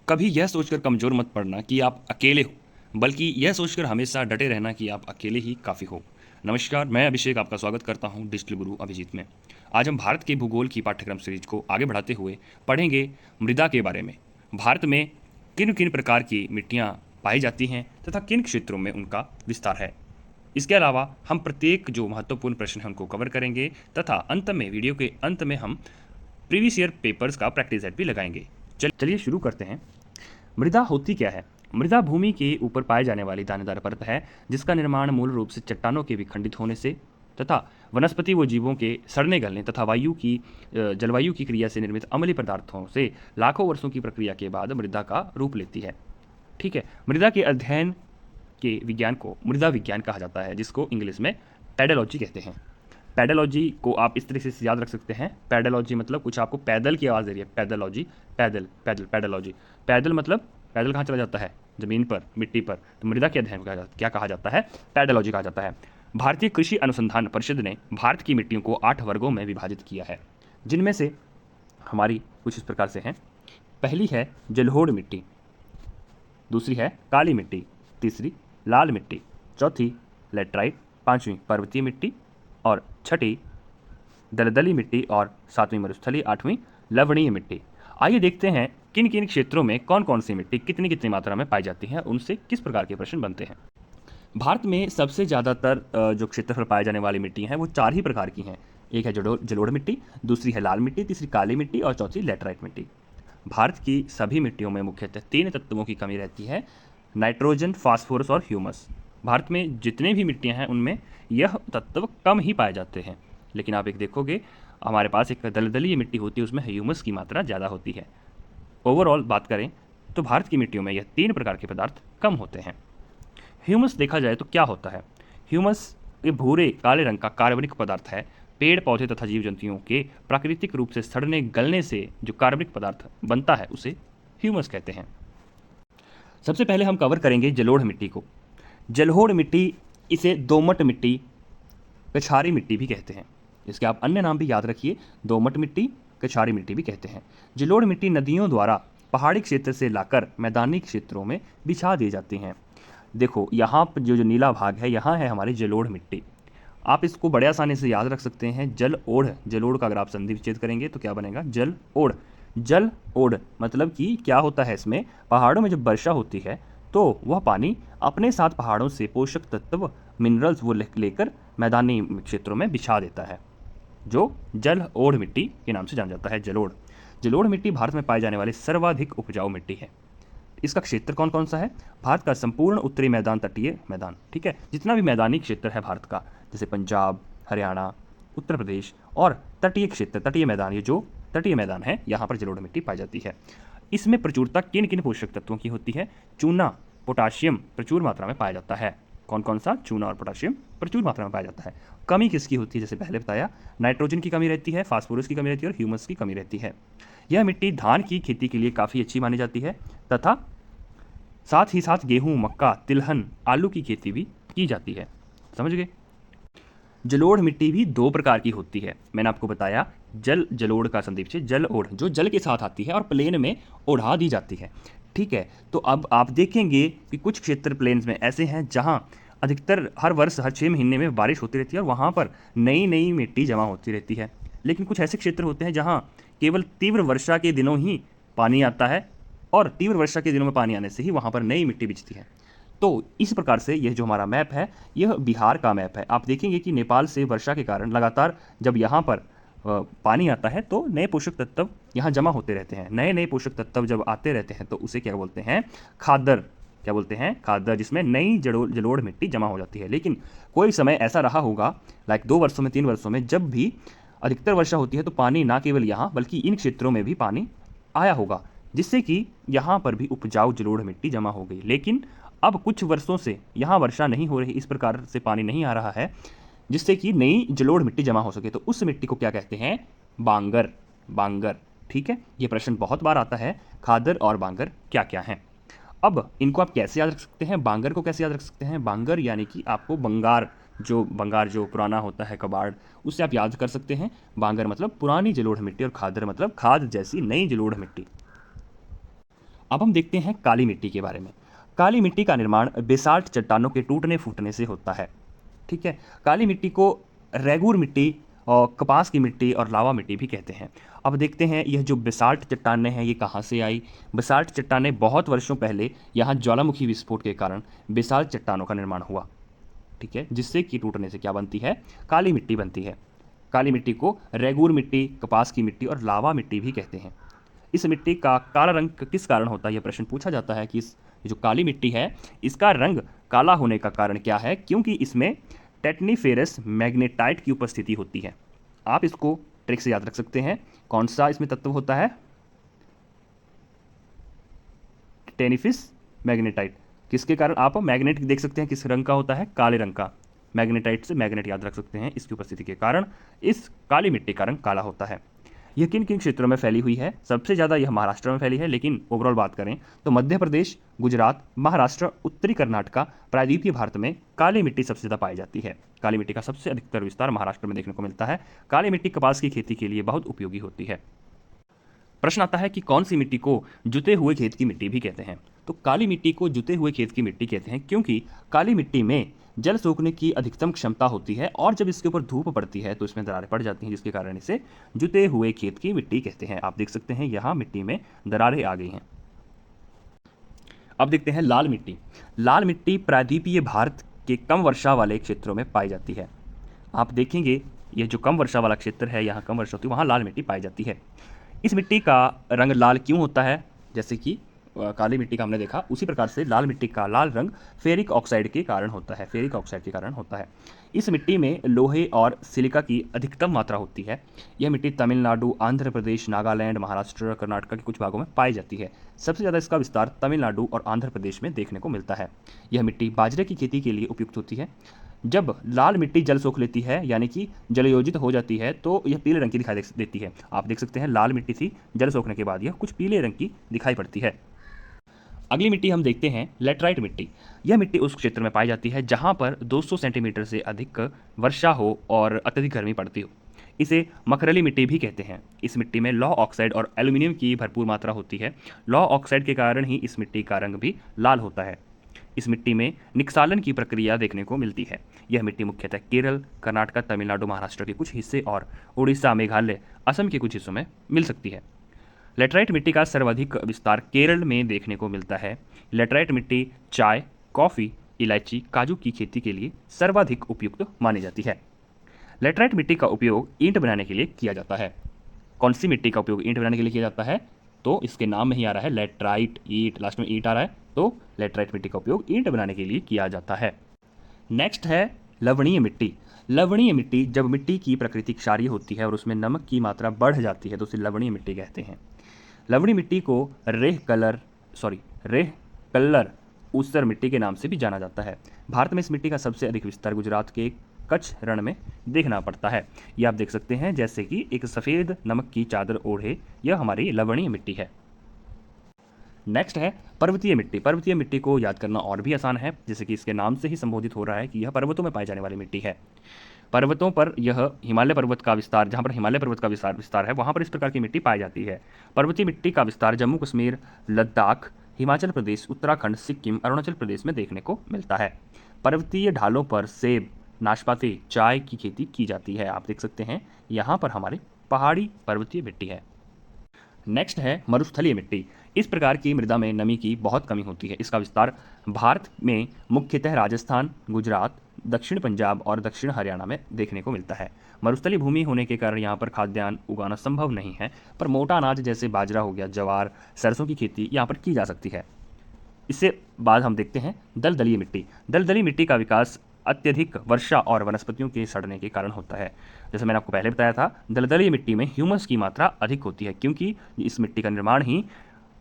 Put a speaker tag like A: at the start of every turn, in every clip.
A: कभी यह सोचकर कमज़ोर मत पड़ना कि आप अकेले हो, बल्कि यह सोचकर हमेशा डटे रहना कि आप अकेले ही काफ़ी हो। नमस्कार, मैं अभिषेक आपका स्वागत करता हूं डिजिटल गुरु अभिजीत में। आज हम भारत के भूगोल की पाठ्यक्रम सीरीज को आगे बढ़ाते हुए पढ़ेंगे मृदा के बारे में। भारत में किन किन प्रकार की मिट्टियाँ पाई जाती हैं तथा किन क्षेत्रों में उनका विस्तार है। इसके अलावा हम प्रत्येक जो महत्वपूर्ण प्रश्न हैं उनको कवर करेंगे तथा अंत में वीडियो के अंत में हम प्रीवियस ईयर पेपर्स का प्रैक्टिस सेट भी लगाएंगे। चलिए शुरू करते हैं। मृदा होती क्या है? मृदा भूमि के ऊपर पाए जाने वाली दानेदार परत है जिसका निर्माण मूल रूप से चट्टानों के विखंडित होने से तथा वनस्पति व जीवों के सड़ने गलने तथा जलवायु की क्रिया से निर्मित अम्लीय पदार्थों से लाखों वर्षों की प्रक्रिया के बाद मृदा का रूप लेती है। ठीक है, मृदा के अध्ययन के विज्ञान को मृदा विज्ञान कहा जाता है, जिसको इंग्लिश में पेडोलॉजी कहते हैं। पेडोलॉजी को आप इस तरीके से याद रख सकते हैं। पेडोलॉजी मतलब कुछ आपको पैदल की आवाज़ दे रही है। पेडोलॉजी, पैदल पैदल पेडोलॉजी। पैदल मतलब पैदल कहाँ चला जाता है? ज़मीन पर, मिट्टी पर। तो मृदा के अध्ययन को क्या कहा जाता है? पेडोलॉजी कहा जाता है। भारतीय कृषि अनुसंधान परिषद ने भारत की मिट्टियों को 8 वर्गों में विभाजित किया है, जिनमें से हमारी कुछ इस प्रकार से हैं। पहली है जलोढ़ मिट्टी, दूसरी है काली मिट्टी, तीसरी लाल मिट्टी, चौथी लेटराइट, पांचवी पर्वतीय मिट्टी और छठी दलदली मिट्टी और सातवीं मरुस्थलीय, आठवीं लवणीय मिट्टी। आइए देखते हैं किन किन क्षेत्रों में कौन कौन सी मिट्टी कितनी कितनी मात्रा में पाई जाती है, उनसे किस प्रकार के प्रश्न बनते हैं। भारत में सबसे ज़्यादातर जो क्षेत्रफल पाए जाने वाली मिट्टी हैं वो 4 ही प्रकार की हैं। एक है जलोढ़ मिट्टी, दूसरी है लाल मिट्टी, तीसरी काली मिट्टी और चौथी लेटराइट मिट्टी। भारत की सभी मिट्टियों में मुख्यतः 3 तत्वों की कमी रहती है: नाइट्रोजन, फास्फोरस और ह्यूमस। भारत में जितने भी मिट्टियाँ हैं उनमें यह तत्व कम ही पाए जाते हैं। लेकिन आप एक देखोगे, हमारे पास एक दलदली मिट्टी होती है, उसमें ह्यूमस की मात्रा ज़्यादा होती है। ओवरऑल बात करें तो भारत की मिट्टियों में यह 3 प्रकार के पदार्थ कम होते हैं। ह्यूमस देखा जाए तो क्या होता है? ह्यूमस ये भूरे काले रंग का कार्बनिक पदार्थ है। पेड़ पौधे तथा जीव जंतुओं के प्राकृतिक रूप से सड़ने गलने से जो कार्बनिक पदार्थ बनता है उसे ह्यूमस कहते हैं। सबसे पहले हम कवर करेंगे जलोढ़ मिट्टी को। जलोढ़ मिट्टी, इसे दोमट मिट्टी, कछारी मिट्टी भी कहते हैं। इसके आप अन्य नाम भी याद रखिए, दोमट मिट्टी, कछारी मिट्टी भी कहते हैं। जलोढ़ मिट्टी नदियों द्वारा पहाड़ी क्षेत्र से लाकर मैदानी क्षेत्रों में बिछा दी जाती हैं। देखो यहाँ पर जो नीला भाग है, यहाँ है हमारी जलोढ़ मिट्टी। आप इसको बड़े आसानी से याद रख सकते हैं, जल ओढ़। जलोढ़ का अगर आप संधि विच्छेद करेंगे तो क्या बनेगा? जल ओढ़। जल ओढ़ मतलब कि क्या होता है, इसमें पहाड़ों में जब वर्षा होती है तो वह पानी अपने साथ पहाड़ों से पोषक तत्व, मिनरल्स वो लेकर मैदानी क्षेत्रों में बिछा देता है, जो जल ओढ़ मिट्टी के नाम से जाना जाता है। जलोढ़। जलोढ़ मिट्टी भारत में पाई जाने वाली सर्वाधिक उपजाऊ मिट्टी है। इसका क्षेत्र कौन कौन सा है? भारत का संपूर्ण उत्तरी मैदान, तटीय मैदान, ठीक है, जितना भी मैदानी क्षेत्र है भारत का, जैसे पंजाब, हरियाणा, उत्तर प्रदेश और तटीय क्षेत्र, तटीय मैदान, ये जो तटीय मैदान है यहाँ पर जलोढ़ मिट्टी पाई जाती है। इसमें प्रचुरता किन किन पोषक तत्वों की होती है? चूना, पोटाशियम प्रचुर मात्रा में पाया जाता है। कौन कौन सा? चूना और पोटाशियम प्रचुर मात्रा में पाया जाता है। कमी किसकी होती है? जैसे पहले बताया, नाइट्रोजन की कमी रहती है, फास्फोरस की कमी रहती है और ह्यूमस की कमी रहती है। यह मिट्टी धान की खेती के लिए काफ़ी अच्छी मानी जाती है तथा साथ ही साथ गेहूं, मक्का, तिलहन, आलू की खेती भी की जाती है। समझ गए? जलोढ़ मिट्टी भी 2 प्रकार की होती है। मैंने आपको बताया, जलोढ़ का संदीप से जल ओढ़, जो जल के साथ आती है और प्लेन में ओढ़ा दी जाती है। ठीक है, तो अब आप देखेंगे कि कुछ क्षेत्र प्लेन्स में ऐसे हैं जहां अधिकतर हर वर्ष हर 6 महीने में बारिश होती रहती है और वहां पर नई नई मिट्टी जमा होती रहती है। लेकिन कुछ ऐसे क्षेत्र होते हैं जहां केवल तीव्र वर्षा के दिनों ही पानी आता है और तीव्र वर्षा के दिनों में पानी आने से ही वहाँ पर नई मिट्टी बिछती है। तो इस प्रकार से यह जो हमारा मैप है, यह बिहार का मैप है। आप देखेंगे कि नेपाल से वर्षा के कारण लगातार जब यहाँ पर पानी आता है तो नए पोषक तत्व यहाँ जमा होते रहते हैं। नए नए पोषक तत्व जब आते रहते हैं तो उसे क्या बोलते हैं? खादर। क्या बोलते हैं? खादर, जिसमें नई जलोढ़ मिट्टी जमा हो जाती है। लेकिन कोई समय ऐसा रहा होगा, लाइक 2 वर्षों में, 3 वर्षों में, जब भी अधिकतर वर्षा होती है तो पानी ना केवल यहाँ बल्कि इन क्षेत्रों में भी पानी आया होगा, जिससे कि यहाँ पर भी उपजाऊ जलोढ़ मिट्टी जमा हो गई। लेकिन अब कुछ वर्षों से यहाँ वर्षा नहीं हो रही, इस प्रकार से पानी नहीं आ रहा है जिससे कि नई जलोढ़ मिट्टी जमा हो सके, तो उस मिट्टी को क्या कहते हैं? बांगर। बांगर। ठीक है, ये प्रश्न बहुत बार आता है, खादर और बांगर क्या क्या हैं। अब इनको आप कैसे याद रख सकते हैं? बांगर को कैसे याद रख सकते हैं? बांगर यानी कि आपको बंगार जो पुराना होता है कबाड़, उससे आप याद कर सकते हैं। बांगर मतलब पुरानी जलोढ़ मिट्टी और खादर मतलब खाद जैसी नई जलोढ़ मिट्टी। अब हम देखते हैं काली मिट्टी के बारे में। काली मिट्टी का निर्माण बेसाल्ट चट्टानों के टूटने फूटने से होता है। ठीक है, काली मिट्टी को रेगूर मिट्टी और कपास की मिट्टी और लावा मिट्टी भी कहते हैं। अब देखते हैं यह जो बेसाल्ट चट्टानें हैं ये कहाँ से आई। बेसाल्ट चट्टानें बहुत वर्षों पहले यहाँ ज्वालामुखी विस्फोट के कारण बेसाल्ट चट्टानों का निर्माण हुआ। ठीक है, जिससे कि टूटने से क्या बनती है, काली मिट्टी बनती है। काली मिट्टी को रेगूर मिट्टी, कपास की मिट्टी और लावा मिट्टी भी कहते हैं। इस मिट्टी का काला रंग किस कारण होता है, यह प्रश्न पूछा जाता है कि इस जो काली मिट्टी है इसका रंग काला होने का कारण क्या है, क्योंकि इसमें टेटनीफेरस मैग्नेटाइट की उपस्थिति होती है। आप इसको ट्रिक से याद रख सकते हैं। कौन सा इसमें तत्व होता है, टेनिफिस मैग्नेटाइट। किसके कारण, आप मैग्नेट देख सकते हैं किस रंग का होता है, काले रंग का। मैग्नेटाइट से मैग्नेट याद रख सकते हैं, इसकी उपस्थिति के कारण इस काली मिट्टी का रंग काला होता है। यह किन किन क्षेत्रों में फैली हुई है, सबसे ज़्यादा यह महाराष्ट्र में फैली है, लेकिन ओवरऑल बात करें तो मध्य प्रदेश, गुजरात, महाराष्ट्र, उत्तरी कर्नाटका, प्रायद्वीपीय भारत में काली मिट्टी सबसे ज़्यादा पाई जाती है। काली मिट्टी का सबसे अधिकतर विस्तार महाराष्ट्र में देखने को मिलता है। काली मिट्टी कपास की खेती के लिए बहुत उपयोगी होती है। प्रश्न आता है कि कौन सी मिट्टी को जुते हुए खेत की मिट्टी भी कहते हैं। तो काली मिट्टी को जुते हुए खेत की मिट्टी कहते हैं क्योंकि काली मिट्टी में जल सोखने की अधिकतम क्षमता होती है और जब इसके ऊपर धूप पड़ती है तो इसमें दरारें पड़ जाती हैं, जिसके कारण इसे जुते हुए खेत की मिट्टी कहते हैं। आप देख सकते हैं यहाँ मिट्टी में दरारें आ गई हैं। अब देखते हैं लाल मिट्टी। लाल मिट्टी प्रायद्वीपीय भारत के कम वर्षा वाले क्षेत्रों में पाई जाती है। आप देखेंगे यह जो कम वर्षा वाला क्षेत्र है, यहाँ कम वर्षा होती है, वहाँ लाल मिट्टी पाई जाती है। इस मिट्टी का रंग लाल क्यों होता है, जैसे कि काली मिट्टी का हमने देखा, उसी प्रकार से लाल मिट्टी का लाल रंग फेरिक ऑक्साइड के कारण होता है। फेरिक ऑक्साइड के कारण होता है। इस मिट्टी में लोहे और सिलिका की अधिकतम मात्रा होती है। यह मिट्टी तमिलनाडु, आंध्र प्रदेश, नागालैंड, महाराष्ट्र, कर्नाटक के कुछ भागों में पाई जाती है। सबसे ज़्यादा इसका विस्तार तमिलनाडु और आंध्र प्रदेश में देखने को मिलता है। यह मिट्टी बाजरे की खेती के लिए उपयुक्त होती है। जब लाल मिट्टी जल सोख लेती है यानी कि जलयोजित हो जाती है तो यह पीले रंग की दिखाई देती है। आप देख सकते हैं लाल मिट्टी थी, जल सोखने के बाद यह कुछ पीले रंग की दिखाई पड़ती है। अगली मिट्टी हम देखते हैं लेटराइट मिट्टी। यह मिट्टी उस क्षेत्र में पाई जाती है जहां पर 200 सेंटीमीटर से अधिक वर्षा हो और अत्यधिक गर्मी पड़ती हो। इसे मखरली मिट्टी भी कहते हैं। इस मिट्टी में लौह ऑक्साइड और एल्यूमिनियम की भरपूर मात्रा होती है। लौह ऑक्साइड के कारण ही इस मिट्टी का रंग भी लाल होता है। इस मिट्टी में निक्सालन की प्रक्रिया देखने को मिलती है। यह मिट्टी मुख्यतः केरल, कर्नाटक, तमिलनाडु, महाराष्ट्र के कुछ हिस्से और उड़ीसा, मेघालय, असम के कुछ हिस्सों में मिल सकती है। लेटराइट मिट्टी का सर्वाधिक विस्तार केरल में देखने को मिलता है। लेटराइट मिट्टी चाय, कॉफ़ी, इलायची, काजू की खेती के लिए सर्वाधिक उपयुक्त मानी जाती है। लेटराइट मिट्टी का उपयोग ईंट बनाने के लिए किया जाता है। कौन सी मिट्टी का उपयोग ईंट बनाने के लिए किया जाता है, तो इसके नाम में ही आ रहा है लेटराइट, ईंट, लास्ट में ईंट आ रहा है, तो लेटराइट मिट्टी का उपयोग ईंट बनाने के लिए किया जाता है। नेक्स्ट है लवणीय मिट्टी। लवणीय मिट्टी, जब मिट्टी की प्रकृति क्षारीय होती है और उसमें नमक की मात्रा बढ़ जाती है तो उसे लवणीय मिट्टी कहते हैं। लवणीय मिट्टी को रेह कल्लर ऊसर मिट्टी के नाम से भी जाना जाता है। भारत में इस मिट्टी का सबसे अधिक विस्तार गुजरात के कच्छ रण में देखना पड़ता है। ये आप देख सकते हैं जैसे कि एक सफ़ेद नमक की चादर ओढ़े, यह हमारी लवणीय मिट्टी है। नेक्स्ट है पर्वतीय मिट्टी। पर्वतीय मिट्टी को याद करना और भी आसान है, जैसे कि इसके नाम से ही संबोधित हो रहा है कि यह पर्वतों में पाई जाने वाली मिट्टी है। पर्वतों पर यह हिमालय पर्वत का विस्तार, जहाँ पर हिमालय पर्वत का विस्तार है वहाँ पर इस प्रकार की मिट्टी पाई जाती है। पर्वतीय मिट्टी का विस्तार जम्मू कश्मीर, लद्दाख, हिमाचल प्रदेश, उत्तराखंड, सिक्किम, अरुणाचल प्रदेश में देखने को मिलता है। पर्वतीय ढालों पर सेब, नाशपाती, चाय की खेती की जाती है। आप देख सकते हैं यहाँ पर हमारी पहाड़ी पर्वतीय मिट्टी है। नेक्स्ट है मरुस्थलीय मिट्टी। इस प्रकार की मृदा में नमी की बहुत कमी होती है। इसका विस्तार भारत में मुख्यतः राजस्थान, गुजरात, दक्षिण पंजाब और दक्षिण हरियाणा में देखने को मिलता है। मरुस्थलीय भूमि होने के कारण यहाँ पर खाद्यान्न उगाना संभव नहीं है, पर मोटा अनाज जैसे बाजरा हो गया, जवार, सरसों की खेती यहाँ पर की जा सकती है। इससे बाद हम देखते हैं दलदलीय मिट्टी। दलदली मिट्टी का विकास अत्यधिक वर्षा और वनस्पतियों के सड़ने के कारण होता है। जैसे मैंने आपको पहले बताया था, दलदलीय मिट्टी में ह्यूमस की मात्रा अधिक होती है क्योंकि इस मिट्टी का निर्माण ही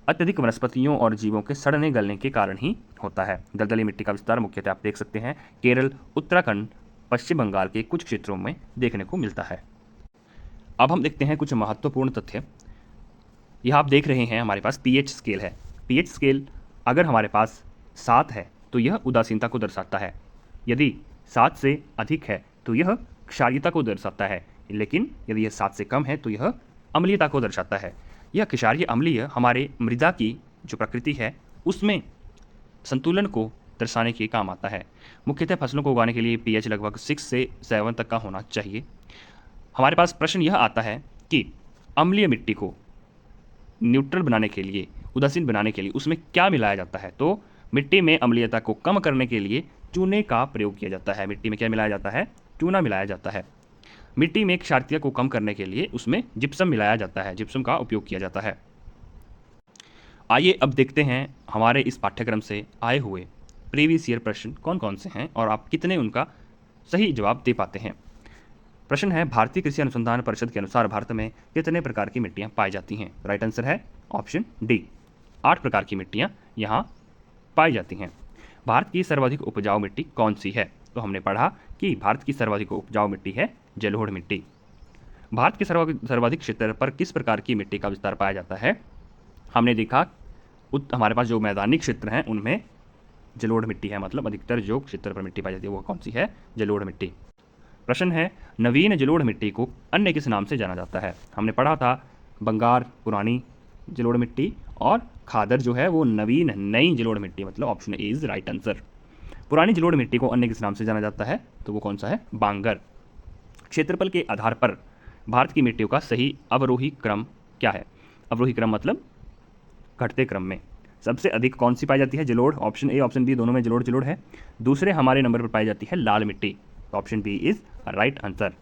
A: अत्यधिक वनस्पतियों और जीवों के सड़ने गलने के कारण ही होता है। दलदली मिट्टी का विस्तार मुख्यतः आप देख सकते हैं केरल, उत्तराखंड, पश्चिम बंगाल के कुछ क्षेत्रों में देखने को मिलता है। अब हम देखते हैं कुछ महत्वपूर्ण तथ्य। यह आप देख रहे हैं हमारे पास पीएच स्केल है। पीएच स्केल अगर हमारे पास 7 है तो यह उदासीनता को दर्शाता है। यदि 7 से अधिक है तो यह क्षारीयता को दर्शाता है, लेकिन यदि यह 7 से कम है तो यह अम्लीयता को दर्शाता है। यह क्षारीय अम्लीय हमारे मृदा की जो प्रकृति है उसमें संतुलन को दर्शाने के काम आता है। मुख्यतः फसलों को उगाने के लिए पीएच लगभग 6 से 7 तक का होना चाहिए। हमारे पास प्रश्न यह आता है कि अम्लीय मिट्टी को न्यूट्रल बनाने के लिए, उदासीन बनाने के लिए उसमें क्या मिलाया जाता है? तो मिट्टी में अम्लीयता को कम करने के लिए चूने का प्रयोग किया जाता है। मिट्टी में क्या मिलाया जाता है? चूना मिलाया जाता है। मिट्टी में क्षारीयता को कम करने के लिए उसमें जिप्सम मिलाया जाता है, जिप्सम का उपयोग किया जाता है। आइए अब देखते हैं हमारे इस पाठ्यक्रम से आए हुए प्रीवियस ईयर प्रश्न कौन कौन से हैं और आप कितने उनका सही जवाब दे पाते हैं। प्रश्न है, भारतीय कृषि अनुसंधान परिषद के अनुसार भारत में कितने प्रकार की मिट्टियां पाई जाती हैं? राइट आंसर है ऑप्शन डी, 8 प्रकार की मिट्टियां यहां पाई जाती हैं। भारत की सर्वाधिक उपजाऊ मिट्टी कौन सी है? तो हमने पढ़ा कि भारत की सर्वाधिक उपजाऊ मिट्टी है जलोढ़ मिट्टी। भारत के सर्वाधिक क्षेत्र पर किस प्रकार की मिट्टी का विस्तार पाया जाता है? हमने देखा हमारे पास जो मैदानी क्षेत्र हैं उनमें जलोढ़ मिट्टी है, मतलब अधिकतर जो क्षेत्र पर मिट्टी पाई जाती है वो कौन सी है? जलोढ़ मिट्टी। प्रश्न है, नवीन जलोढ़ मिट्टी को अन्य किस नाम से जाना जाता है? हमने पढ़ा था बंगार पुरानी जलोढ़ मिट्टी और खादर जो है वो नवीन नई जलोढ़ मिट्टी, मतलब option A is right answer. पुरानी जलोढ़ मिट्टी को अन्य किस नाम से जाना जाता है? तो वो कौन सा है? बांगर। क्षेत्रफल के आधार पर भारत की मिट्टियों का सही अवरोही क्रम क्या है? अवरोही क्रम मतलब घटते क्रम में सबसे अधिक कौन सी पाई जाती है? जलोढ़। ऑप्शन ए ऑप्शन बी दोनों में जलोढ़ जलोढ़ है। दूसरे हमारे नंबर पर पाई जाती है लाल मिट्टी, option B is right answer.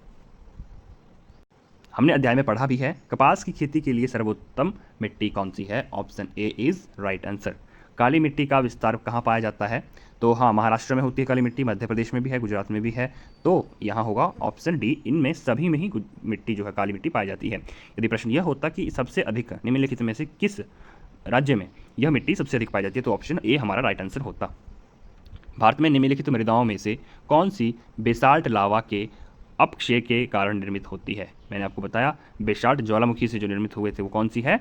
A: हमने अध्याय में पढ़ा भी है कपास की खेती के लिए सर्वोत्तम मिट्टी कौन सी है? Option A is right answer. काली मिट्टी का विस्तार कहाँ पाया जाता है? तो हाँ, महाराष्ट्र में होती है काली मिट्टी, मध्य प्रदेश में भी है, गुजरात में भी है, तो यहाँ होगा ऑप्शन डी, इनमें सभी में ही मिट्टी जो है काली मिट्टी पाई जाती है। यदि प्रश्न यह होता कि सबसे अधिक निम्नलिखित में से किस राज्य में यह मिट्टी सबसे अधिक पाई जाती है, तो ऑप्शन ए हमारा राइट आंसर होता। भारत में निम्नलिखित मृदाओं में से कौन सी बेसाल्ट लावा के अपक्षय के कारण निर्मित होती है? मैंने आपको बताया बेसाल्ट ज्वालामुखी से जो निर्मित हुए थे वो कौन सी है?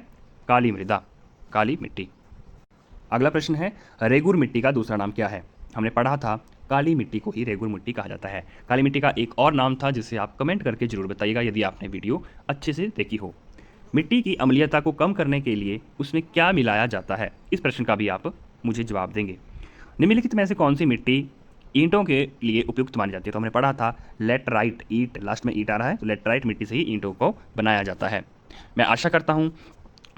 A: काली मृदा, काली मिट्टी। अगला प्रश्न है, रेगुर मिट्टी का दूसरा नाम क्या है? हमने पढ़ा था काली मिट्टी को ही रेगुर मिट्टी कहा जाता है। काली मिट्टी का एक और नाम था जिसे आप कमेंट करके जरूर बताइएगा यदि आपने वीडियो अच्छे से देखी हो। मिट्टी की अम्लीयता को कम करने के लिए उसमें क्या मिलाया जाता है? इस प्रश्न का भी आप मुझे जवाब देंगे। निम्नलिखित में से कौन सी मिट्टी ईंटों के लिए उपयुक्त मानी जाती है? तो हमने पढ़ा था लेटराइट, ईंट लास्ट में ईंट आ रहा है, तो लेटराइट मिट्टी से ही ईंटों को बनाया जाता है। मैं आशा करता हूँ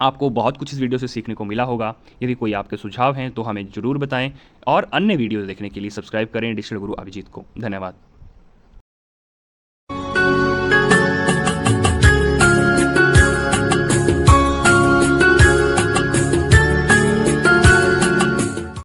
A: आपको बहुत कुछ इस वीडियो से सीखने को मिला होगा। यदि कोई आपके सुझाव हैं तो हमें ज़रूर बताएं और अन्य वीडियो देखने के लिए सब्सक्राइब करें डिजिटल गुरु अभिजीत को। धन्यवाद।